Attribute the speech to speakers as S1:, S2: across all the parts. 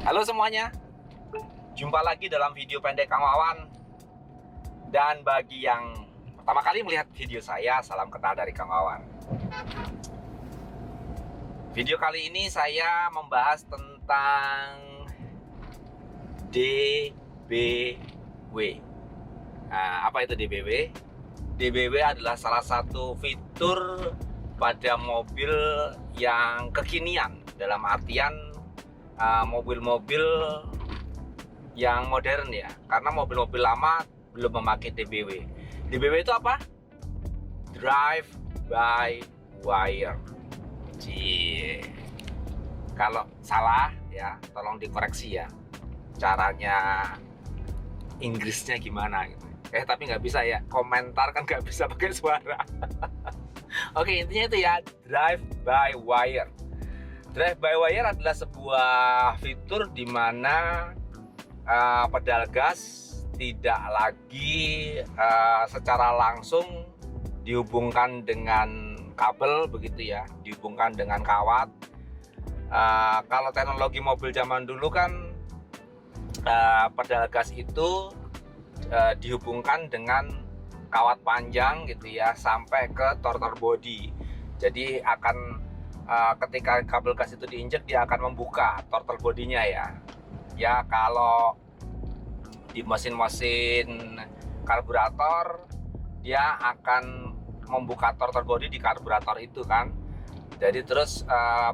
S1: Halo semuanya, jumpa lagi dalam video pendek Kang Wawan. Dan bagi yang pertama kali melihat video saya, salam kenal dari Kang Wawan. Video kali ini saya membahas tentang DBW. Nah, apa itu DBW? DBW adalah salah satu fitur pada mobil yang kekinian, dalam artian mobil-mobil yang modern ya, karena mobil-mobil lama belum memakai DBW. DBW itu apa? Drive by wire. Kalau salah ya, tolong dikoreksi ya. Caranya Inggrisnya gimana gitu. Tapi nggak bisa ya, komentar kan nggak bisa pakai suara. Oke, intinya itu ya, drive by wire. Drive by wire adalah sebuah fitur di mana pedal gas tidak lagi secara langsung dihubungkan dengan kabel begitu ya, dihubungkan dengan kawat. Kalau teknologi mobil zaman dulu kan pedal gas itu dihubungkan dengan kawat panjang gitu ya, sampai ke throttle body. Jadi akan ketika kabel gas itu diinjek, dia akan membuka throttle bodinya ya. Ya, kalau di mesin-mesin karburator dia akan membuka throttle body di karburator itu kan. Jadi terus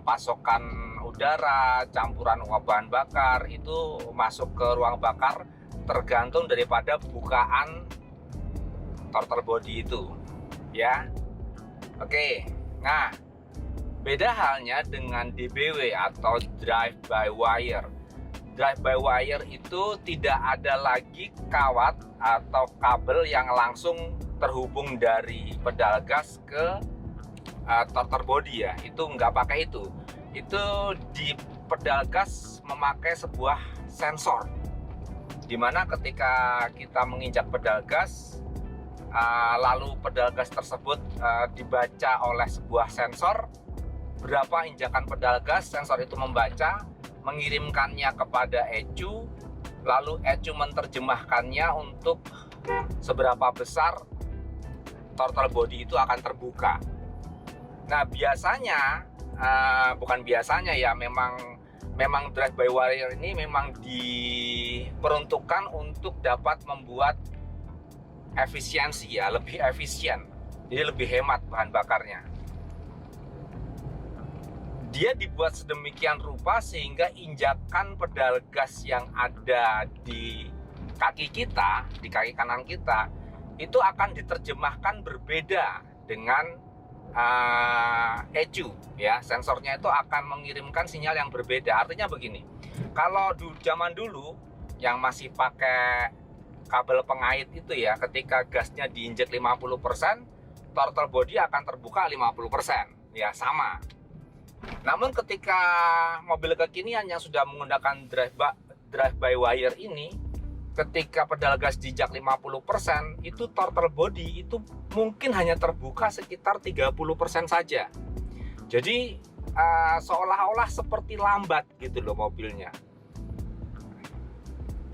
S1: pasokan udara, campuran uap bahan bakar itu masuk ke ruang bakar tergantung daripada bukaan throttle body itu ya. Oke, nah beda halnya dengan DBW atau drive by wire. Drive by wire itu tidak ada lagi kawat atau kabel yang langsung terhubung dari pedal gas ke throttle body ya. Itu nggak pakai itu. Itu di pedal gas memakai sebuah sensor, dimana ketika kita menginjak pedal gas, lalu pedal gas tersebut dibaca oleh sebuah sensor. Berapa injakan pedal gas, sensor itu membaca, mengirimkannya kepada ECU, lalu ECU menerjemahkannya untuk seberapa besar throttle body itu akan terbuka. Nah, biasanya bukan biasanya ya, memang drive by wire ini memang diperuntukkan untuk dapat membuat efisiensi ya, lebih efisien, jadi lebih hemat bahan bakarnya. Dia dibuat sedemikian rupa sehingga injakan pedal gas yang ada di kaki kita, di kaki kanan kita, itu akan diterjemahkan berbeda dengan ECU ya. Sensornya itu akan mengirimkan sinyal yang berbeda. Artinya begini, kalau zaman dulu yang masih pakai kabel pengait itu ya, ketika gasnya diinjek 50%, throttle body akan terbuka 50%. Ya, sama. Namun ketika mobil kekinian yang sudah menggunakan drive by wire ini, ketika pedal gas diinjak 50%, itu throttle body itu mungkin hanya terbuka sekitar 30% saja. Jadi seolah-olah seperti lambat gitu loh mobilnya.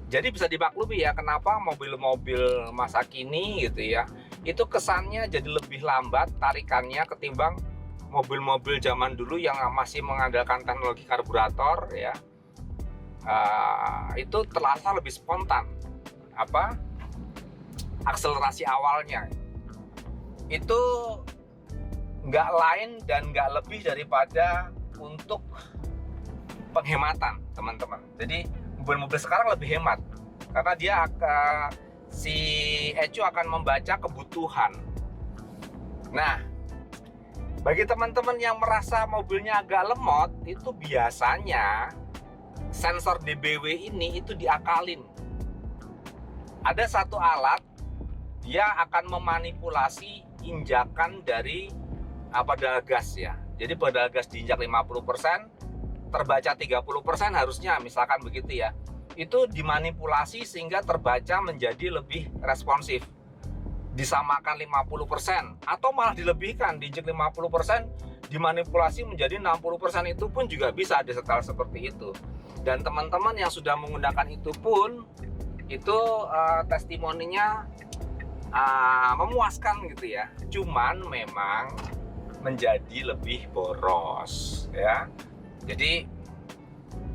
S1: Jadi bisa dimaklumi ya, kenapa mobil-mobil masa kini gitu ya, itu kesannya jadi lebih lambat tarikannya ketimbang mobil-mobil zaman dulu yang masih mengandalkan teknologi karburator ya. Itu terasa lebih spontan. Akselerasi awalnya itu nggak lain dan nggak lebih daripada untuk penghematan, teman-teman. Jadi mobil-mobil sekarang lebih hemat karena dia si ECU akan membaca kebutuhan. Nah, bagi teman-teman yang merasa mobilnya agak lemot, itu biasanya sensor DBW ini itu diakalin. Ada satu alat, dia akan memanipulasi injakan dari pedal gas ya. Jadi pedal gas diinjak 50%, terbaca 30% harusnya, misalkan begitu ya. Itu dimanipulasi sehingga terbaca menjadi lebih responsif. Disamakan 50% atau malah dilebihkan, diinjek 50%, dimanipulasi menjadi 60% itu pun juga bisa disetel seperti itu. Dan teman-teman yang sudah menggunakan itu pun itu testimoninya memuaskan gitu ya. Cuman memang menjadi lebih boros ya. Jadi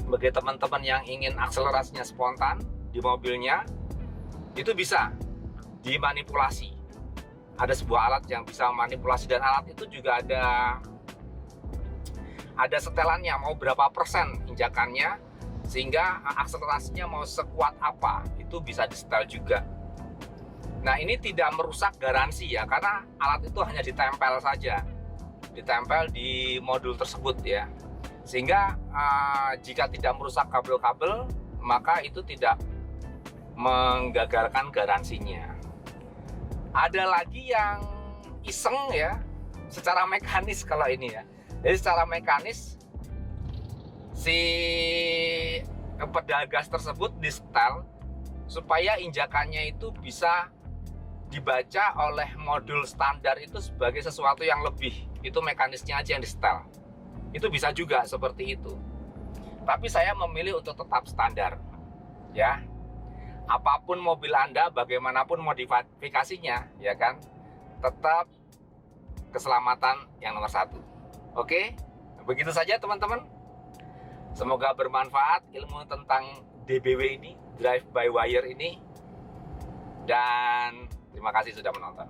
S1: bagi teman-teman yang ingin akselerasinya spontan di mobilnya, itu bisa dimanipulasi. Ada sebuah alat yang bisa manipulasi, dan alat itu juga ada setelannya, mau berapa persen injakannya, sehingga akselerasinya mau sekuat apa, itu bisa disetel juga. Nah, ini tidak merusak garansi ya, karena alat itu hanya ditempel saja, ditempel di modul tersebut ya. Sehingga jika tidak merusak kabel-kabel, maka itu tidak menggagalkan garansinya. Ada lagi yang iseng ya, secara mekanis kalau ini ya. Jadi secara mekanis si pedal gas tersebut di-setel supaya injakannya itu bisa dibaca oleh modul standar itu sebagai sesuatu yang lebih. Itu mekanisnya aja yang di-setel. Itu bisa juga seperti itu. Tapi saya memilih untuk tetap standar. Ya. Apapun mobil Anda, bagaimanapun modifikasinya, ya kan? Tetap keselamatan yang nomor satu. Oke? Begitu saja teman-teman. Semoga bermanfaat ilmu tentang DBW ini, Drive by Wire ini. Dan terima kasih sudah menonton.